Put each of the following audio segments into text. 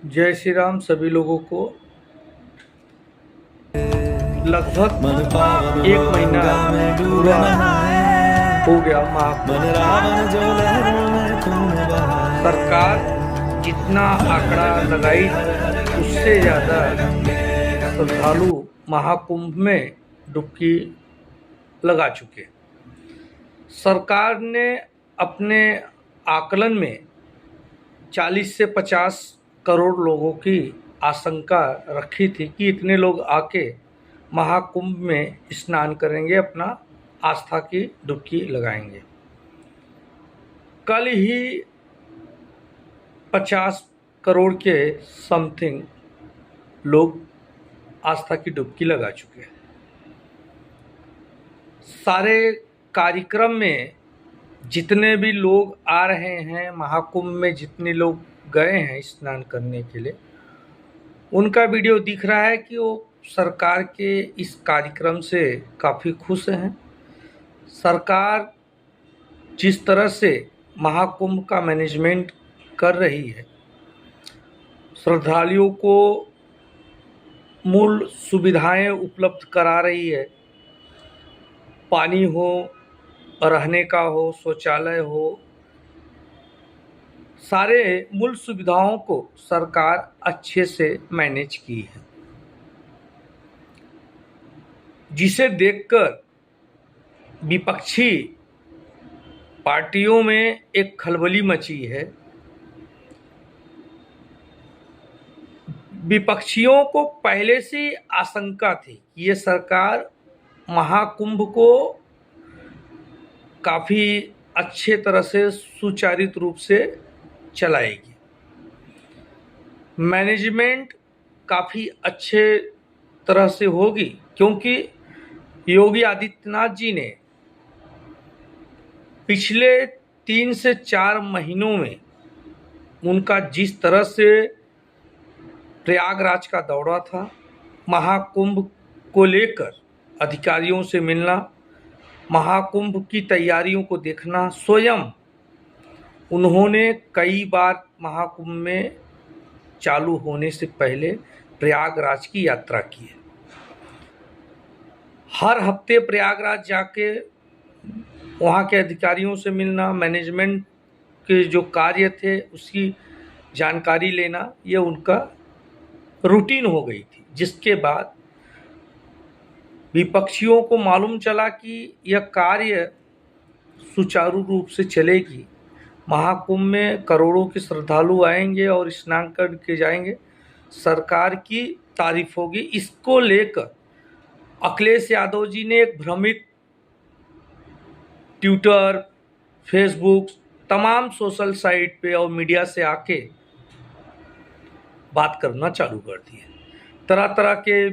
जय श्री राम सभी लोगों को। लगभग एक महीना पूरा हो गया सरकार जितना आंकड़ा लगाई उससे ज़्यादा श्रद्धालु महाकुंभ में डुबकी लगा चुके। सरकार ने अपने आकलन में 40 से 50 करोड़ लोगों की आशंका रखी थी कि इतने लोग आके महाकुंभ में स्नान करेंगे, अपना आस्था की डुबकी लगाएंगे। कल ही 50 करोड़ के समथिंग लोग आस्था की डुबकी लगा चुके हैं। सारे कार्यक्रम में जितने भी लोग आ रहे हैं, महाकुंभ में जितने लोग गए हैं स्नान करने के लिए, उनका वीडियो दिख रहा है कि वो सरकार के इस कार्यक्रम से काफ़ी खुश हैं। सरकार जिस तरह से महाकुंभ का मैनेजमेंट कर रही है, श्रद्धालुओं को मूल सुविधाएं उपलब्ध करा रही है, पानी हो, रहने का हो, शौचालय हो, सारे मूल सुविधाओं को सरकार अच्छे से मैनेज की है, जिसे देखकर विपक्षी पार्टियों में एक खलबली मची है। विपक्षियों को पहले से आशंका थी कि ये सरकार महाकुंभ को काफ़ी अच्छे तरह से सुचारित रूप से चलाएगी। मैनेजमेंट काफ़ी अच्छे तरह से होगी, क्योंकि योगी आदित्यनाथ जी ने पिछले 3 से 4 महीनों में उनका जिस तरह से प्रयागराज का दौरा था, महाकुंभ को लेकर अधिकारियों से मिलना, महाकुंभ की तैयारियों को देखना, स्वयं उन्होंने कई बार महाकुंभ में चालू होने से पहले प्रयागराज की यात्रा की है। हर हफ्ते प्रयागराज जाके वहाँ के अधिकारियों से मिलना, मैनेजमेंट के जो कार्य थे उसकी जानकारी लेना, ये उनका रूटीन हो गई थी। जिसके बाद विपक्षियों को मालूम चला कि यह कार्य सुचारू रूप से चलेगी, महाकुंभ में करोड़ों के श्रद्धालु आएंगे और स्नान करके जाएंगे, सरकार की तारीफ होगी। इसको लेकर अखिलेश यादव जी ने एक भ्रमित ट्विटर, फेसबुक, तमाम सोशल साइट पे और मीडिया से आके बात करना चालू कर दिए। तरह तरह के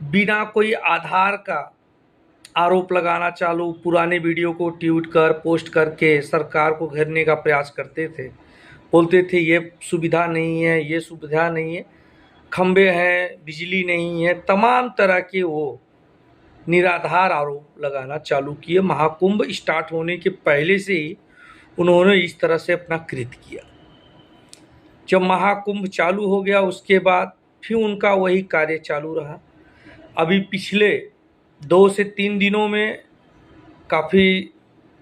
बिना कोई आधार का आरोप लगाना चालू, पुराने वीडियो को ट्वीट कर पोस्ट करके सरकार को घेरने का प्रयास करते थे। बोलते थे ये सुविधा नहीं है, ये सुविधा नहीं है, खंबे हैं, बिजली नहीं है, तमाम तरह के वो निराधार आरोप लगाना चालू किए। महाकुंभ स्टार्ट होने के पहले से ही उन्होंने इस तरह से अपना कृत किया। जब महाकुंभ चालू हो गया उसके बाद फिर उनका वही कार्य चालू रहा। अभी पिछले 2 से 3 दिनों में काफ़ी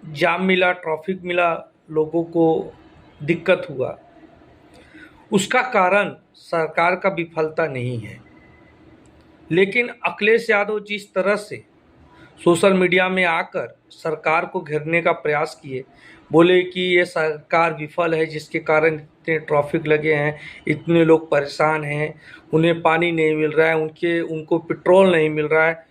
जाम मिला, ट्रैफिक मिला, लोगों को दिक्कत हुआ। उसका कारण सरकार का विफलता नहीं है, लेकिन अखिलेश यादव जिस तरह से सोशल मीडिया में आकर सरकार को घेरने का प्रयास किए, बोले कि ये सरकार विफल है जिसके कारण इतने ट्रैफिक लगे हैं, इतने लोग परेशान हैं, उन्हें पानी नहीं मिल रहा है, उनको पेट्रोल नहीं मिल रहा है,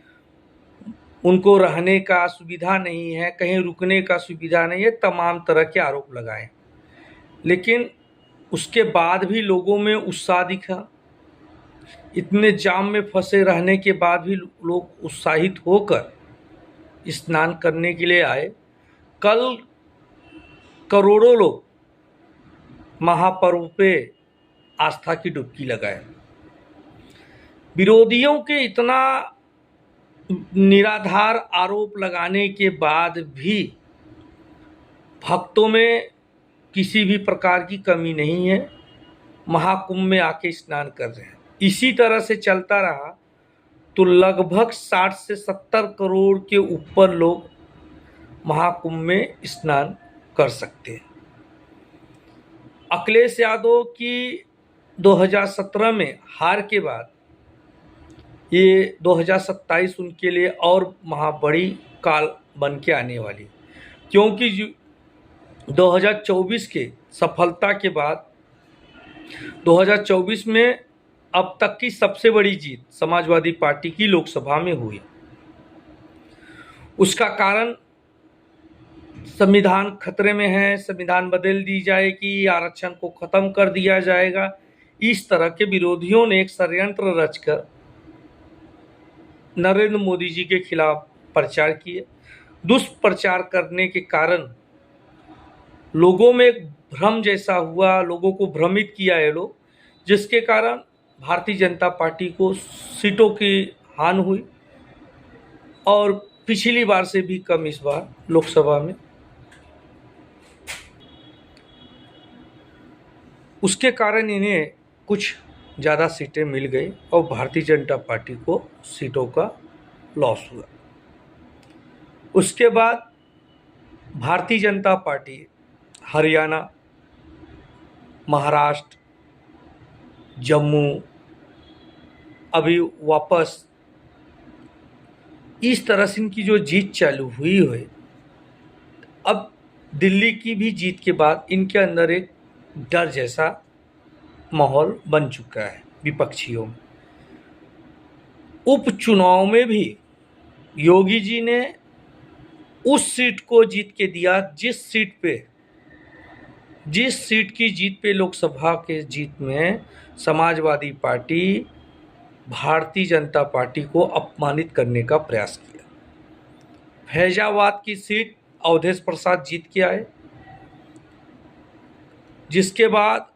उनको रहने का सुविधा नहीं है, कहीं रुकने का सुविधा नहीं है, तमाम तरह के आरोप लगाए। लेकिन उसके बाद भी लोगों में उत्साह दिखा। इतने जाम में फंसे रहने के बाद भी लोग उत्साहित होकर स्नान करने के लिए आए। कल करोड़ों लोग महापर्व पे आस्था की डुबकी लगाए। विरोधियों के इतना निराधार आरोप लगाने के बाद भी भक्तों में किसी भी प्रकार की कमी नहीं है, महाकुंभ में आके स्नान कर रहे हैं। इसी तरह से चलता रहा तो लगभग 60 से 70 करोड़ के ऊपर लोग महाकुंभ में स्नान कर सकते हैं। अखिलेश यादव की 2017 में हार के बाद ये 2027 उनके लिए और महाबड़ी काल बन के आने वाली, क्योंकि 2024 के सफलता के बाद 2024 में अब तक की सबसे बड़ी जीत समाजवादी पार्टी की लोकसभा में हुई। उसका कारण संविधान खतरे में है, संविधान बदल दी जाएगी, आरक्षण को खत्म कर दिया जाएगा, इस तरह के विरोधियों ने एक षड्यंत्र रचकर नरेंद्र मोदी जी के खिलाफ प्रचार किए। दुष्प्रचार करने के कारण लोगों में एक भ्रम जैसा हुआ, लोगों को भ्रमित किया ये लोग, जिसके कारण भारतीय जनता पार्टी को सीटों की हानि हुई और पिछली बार से भी कम इस बार लोकसभा में। उसके कारण इन्हें कुछ ज़्यादा सीटें मिल गई और भारतीय जनता पार्टी को सीटों का लॉस हुआ। उसके बाद भारतीय जनता पार्टी हरियाणा, महाराष्ट्र, जम्मू अभी वापस इस तरह से इनकी जो जीत चालू हुई है, अब दिल्ली की भी जीत के बाद इनके अंदर एक डर जैसा माहौल बन चुका है विपक्षियों में। उपचुनाव में भी योगी जी ने उस सीट को जीत के दिया जिस सीट की जीत पे लोकसभा के जीत में समाजवादी पार्टी भारतीय जनता पार्टी को अपमानित करने का प्रयास किया। फैजाबाद की सीट अवधेश प्रसाद जीत के आए, जिसके बाद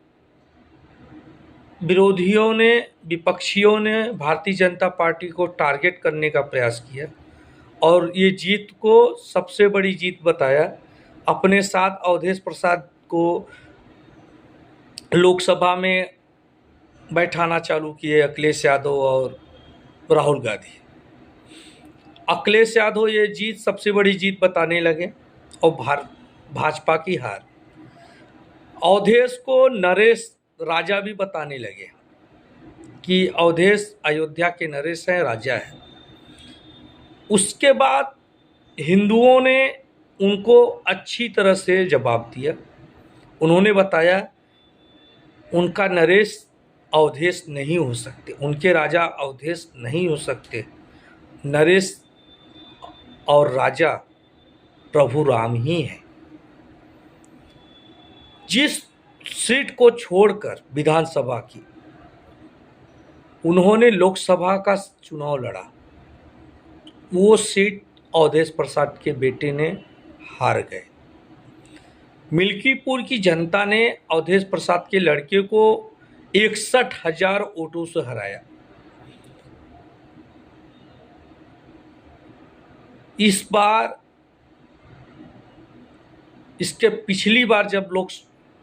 विपक्षियों ने भारतीय जनता पार्टी को टारगेट करने का प्रयास किया और ये जीत को सबसे बड़ी जीत बताया। अपने साथ अवधेश प्रसाद को लोकसभा में बैठाना चालू किए अखिलेश यादव और राहुल गांधी। अखिलेश यादव ये जीत सबसे बड़ी जीत बताने लगे और भाजपा की हार। अवधेश को नरेश राजा भी बताने लगे कि अवधेश अयोध्या के नरेश हैं, राजा हैं। उसके बाद हिंदुओं ने उनको अच्छी तरह से जवाब दिया। उन्होंने बताया उनका नरेश अवधेश नहीं हो सकते, उनके राजा अवधेश नहीं हो सकते, नरेश और राजा प्रभु राम ही हैं। जिस सीट को छोड़कर विधानसभा की उन्होंने लोकसभा का चुनाव लड़ा, वो सीट अवधेश प्रसाद के बेटे ने हार गए। मिल्कीपुर की जनता ने अवधेश प्रसाद के लड़के को 61,000 वोटों से हराया। इस बार इसके पिछली बार जब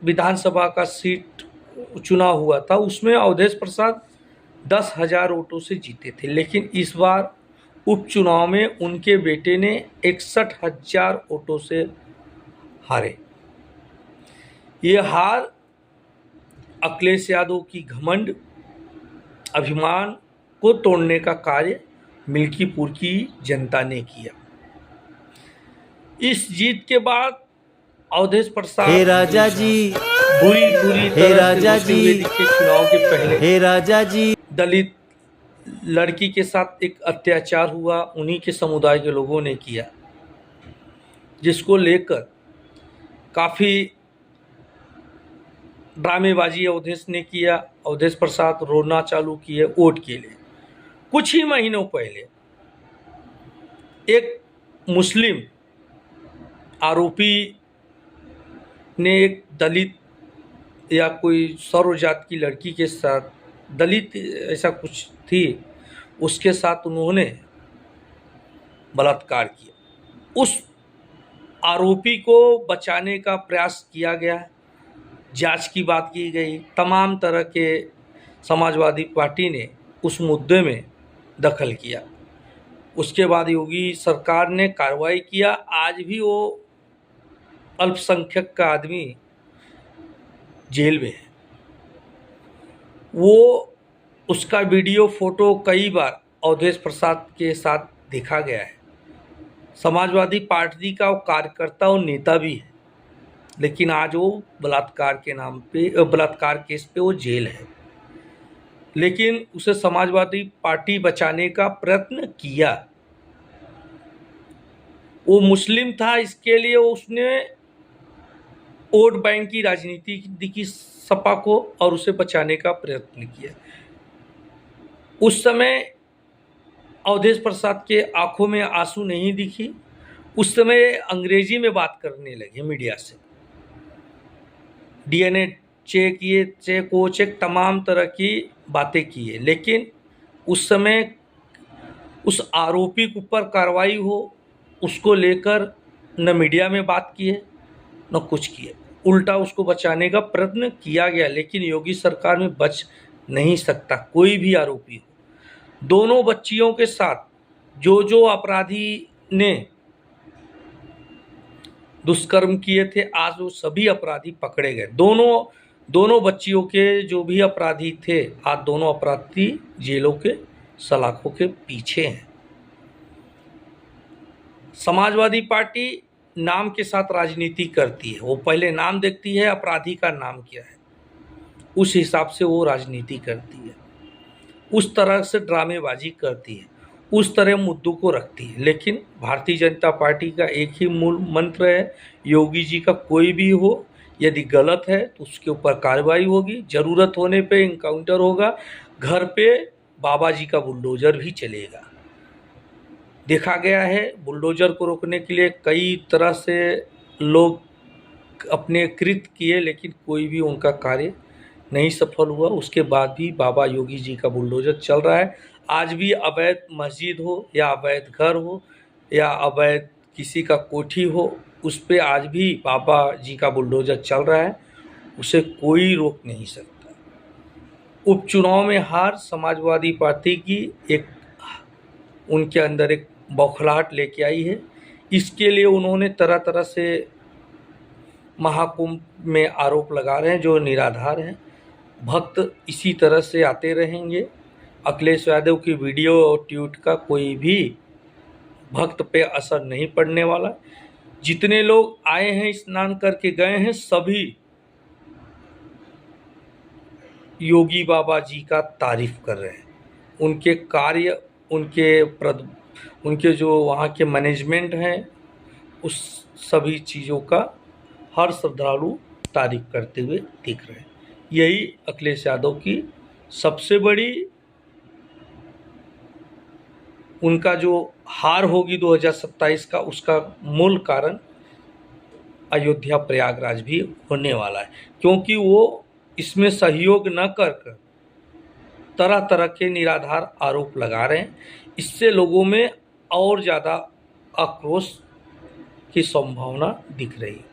विधानसभा का सीट चुनाव हुआ था उसमें अवधेश प्रसाद 10,000 वोटों से जीते थे, लेकिन इस बार उपचुनाव में उनके बेटे ने 61,000 वोटों से हारे। ये हार अखिलेश यादव की घमंड अभिमान को तोड़ने का कार्य मिल्कीपुर की जनता ने किया। इस जीत के बाद अवधेश प्रसाद हे राजा जी, बुरी तरह से दिखे। चुनाव के पहले हे राजा जी, दलित लड़की के साथ एक अत्याचार हुआ, उन्हीं के समुदाय के लोगों ने किया, जिसको लेकर काफ़ी ड्रामेबाजी अवधेश ने किया। अवधेश प्रसाद रोना चालू किए वोट के लिए। कुछ ही महीनों पहले एक मुस्लिम आरोपी ने एक दलित या कोई सर्व जात की लड़की के साथ, दलित ऐसा कुछ थी, उसके साथ उन्होंने बलात्कार किया। उस आरोपी को बचाने का प्रयास किया गया है, जांच की बात की गई, तमाम तरह के समाजवादी पार्टी ने उस मुद्दे में दखल किया। उसके बाद योगी सरकार ने कार्रवाई किया। आज भी वो अल्पसंख्यक का आदमी जेल में है। वो उसका वीडियो फोटो कई बार अवधेश प्रसाद के साथ देखा गया है। समाजवादी पार्टी का वो कार्यकर्ता और नेता भी है, लेकिन आज वो बलात्कार के नाम पे बलात्कार केस पे वो जेल है। लेकिन उसे समाजवादी पार्टी बचाने का प्रयत्न किया। वो मुस्लिम था, इसके लिए उसने वोट बैंक की राजनीति की सपा को और उसे बचाने का प्रयत्न किया। उस समय अवधेश प्रसाद के आंखों में आंसू नहीं दिखी। उस समय अंग्रेजी में बात करने लगे मीडिया से। डीएनए चेक, ये चेक, वो चेक, तमाम तरह की बातें की है। लेकिन उस समय उस आरोपी के ऊपर कार्रवाई हो, उसको लेकर न मीडिया में बात किए न कुछ किए। उल्टा उसको बचाने का प्रयत्न किया गया, लेकिन योगी सरकार में बच नहीं सकता कोई भी आरोपी हो। दोनों बच्चियों के साथ जो अपराधी ने दुष्कर्म किए थे, आज वो सभी अपराधी पकड़े गए। दोनों बच्चियों के जो भी अपराधी थे, आज दोनों अपराधी जेलों के सलाखों के पीछे हैं। समाजवादी पार्टी नाम के साथ राजनीति करती है। वो पहले नाम देखती है, अपराधी का नाम क्या है, उस हिसाब से वो राजनीति करती है, उस तरह से ड्रामेबाजी करती है, उस तरह मुद्दों को रखती है। लेकिन भारतीय जनता पार्टी का एक ही मूल मंत्र है, योगी जी का कोई भी हो, यदि गलत है तो उसके ऊपर कार्रवाई होगी, ज़रूरत होने पे इनकाउंटर होगा, घर पे बाबा जी का बुलडोजर भी चलेगा। देखा गया है, बुलडोजर को रोकने के लिए कई तरह से लोग अपने कृत किए, लेकिन कोई भी उनका कार्य नहीं सफल हुआ। उसके बाद भी बाबा योगी जी का बुलडोजर चल रहा है। आज भी अवैध मस्जिद हो या अवैध घर हो या अवैध किसी का कोठी हो, उस पे आज भी बाबा जी का बुलडोजर चल रहा है, उसे कोई रोक नहीं सकता। उपचुनाव में हार समाजवादी पार्टी की एक उनके अंदर एक बौखलाहट लेके आई है। इसके लिए उन्होंने तरह तरह से महाकुंभ में आरोप लगा रहे हैं जो निराधार हैं। भक्त इसी तरह से आते रहेंगे। अखिलेश यादव की वीडियो और ट्वीट का कोई भी भक्त पे असर नहीं पड़ने वाला। जितने लोग आए हैं, स्नान करके गए हैं, सभी योगी बाबा जी का तारीफ कर रहे हैं। उनके कार्य, उनके जो वहाँ के मैनेजमेंट हैं, उस सभी चीज़ों का हर श्रद्धालु तारीफ करते हुए दिख रहे हैं। यही अखिलेश यादव की सबसे बड़ी उनका जो हार होगी 2027 का, उसका मूल कारण अयोध्या प्रयागराज भी होने वाला है, क्योंकि वो इसमें सहयोग न कर तरह तरह के निराधार आरोप लगा रहे हैं। इससे लोगों में और ज़्यादा आक्रोश की संभावना दिख रही है।